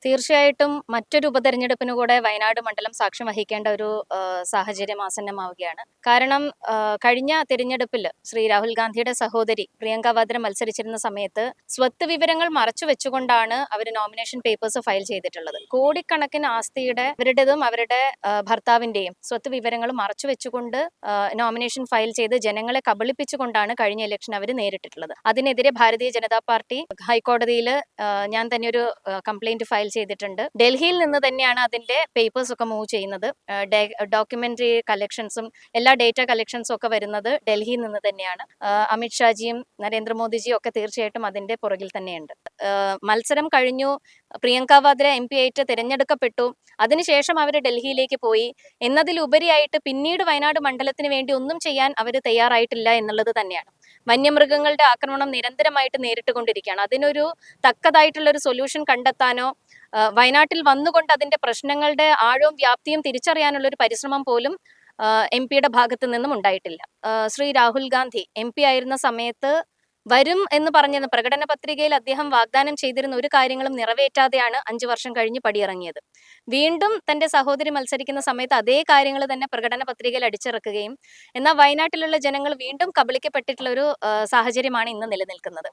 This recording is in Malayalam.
തീർച്ചയായിട്ടും മറ്റൊരു ഉപതെരഞ്ഞെടുപ്പിന് കൂടെ വയനാട് മണ്ഡലം സാക്ഷ്യം വഹിക്കേണ്ട ഒരു സാഹചര്യം ആസന്നമാവുകയാണ്. കാരണം കഴിഞ്ഞ തിരഞ്ഞെടുപ്പിൽ ശ്രീ രാഹുൽ ഗാന്ധിയുടെ സഹോദരി പ്രിയങ്ക വാദ്ര മത്സരിച്ചിരുന്ന സമയത്ത് സ്വത്ത് വിവരങ്ങൾ മറച്ചു വെച്ചുകൊണ്ടാണ് അവർ നോമിനേഷൻ പേപ്പേഴ്സ് ഫയൽ ചെയ്തിട്ടുള്ളത്. കോടിക്കണക്കിന് ആസ്തിയുടെ അവരുടേതും അവരുടെ ഭർത്താവിന്റെയും സ്വത്ത് വിവരങ്ങൾ മറച്ചു വെച്ചുകൊണ്ട് നോമിനേഷൻ ഫയൽ ചെയ്ത് ജനങ്ങളെ കബളിപ്പിച്ചുകൊണ്ടാണ് കഴിഞ്ഞ ഇലക്ഷൻ അവർ നേരിട്ടിട്ടുള്ളത്. അതിനെതിരെ ഭാരതീയ ജനതാ പാർട്ടി ഹൈക്കോടതിയിൽ ഞാൻ തന്നെ ഒരു കംപ്ലൈന്റ് ഫയൽ ചെയ്തിട്ടുണ്ട്. ഡൽഹിയിൽ നിന്ന് തന്നെയാണ് അതിന്റെ പേപ്പേഴ്സ് ഒക്കെ മൂവ് ചെയ്യുന്നത്. ഡോക്യുമെന്ററി കളക്ഷൻസും എല്ലാ ഡേറ്റ കളക്ഷൻസും ഒക്കെ വരുന്നത് ഡൽഹിയിൽ നിന്ന് തന്നെയാണ്. അമിത്ഷാജിയും നരേന്ദ്രമോദിജിയും ഒക്കെ തീർച്ചയായിട്ടും അതിന്റെ പുറകിൽ തന്നെയുണ്ട്. മത്സരം കഴിഞ്ഞു, പ്രിയങ്ക വാദ്ര MP ആയിട്ട് തിരഞ്ഞെടുക്കപ്പെട്ടു. അതിനുശേഷം അവർ ഡൽഹിയിലേക്ക് പോയി എന്നതിലുപരിയായിട്ട് പിന്നീട് വയനാട് മണ്ഡലത്തിന് വേണ്ടി ഒന്നും ചെയ്യാൻ അവർ തയ്യാറായിട്ടില്ല എന്നുള്ളത് തന്നെയാണ്. വന്യമൃഗങ്ങളുടെ ആക്രമണം നിരന്തരമായിട്ട് നേരിട്ടുകൊണ്ടിരിക്കുകയാണ്. അതിനൊരു തക്കതായിട്ടുള്ള ഒരു സൊല്യൂഷൻ കണ്ടെത്താനോ വയനാട്ടിൽ വന്നുകൊണ്ട് അതിന്റെ പ്രശ്നങ്ങളുടെ ആഴവും വ്യാപ്തിയും തിരിച്ചറിയാനുള്ള ഒരു പരിശ്രമം പോലും MP ഭാഗത്തു നിന്നും ഉണ്ടായിട്ടില്ല. ശ്രീ രാഹുൽ ഗാന്ധി MP ആയിരുന്ന സമയത്ത് വരും എന്ന് പറഞ്ഞിരുന്ന പ്രകടന പത്രികയിൽ അദ്ദേഹം വാഗ്ദാനം ചെയ്തിരുന്ന ഒരു കാര്യങ്ങളും നിറവേറ്റാതെയാണ് 5 വർഷം കഴിഞ്ഞ് പടിയിറങ്ങിയത്. വീണ്ടും തന്റെ സഹോദരി മത്സരിക്കുന്ന സമയത്ത് അതേ കാര്യങ്ങൾ തന്നെ പ്രകടന പത്രികയിൽ അടിച്ചിറക്കുകയും എന്നാൽ വയനാട്ടിലുള്ള ജനങ്ങൾ വീണ്ടും കബളിക്കപ്പെട്ടിട്ടുള്ള ഒരു സാഹചര്യമാണ് ഇന്ന് നിലനിൽക്കുന്നത്.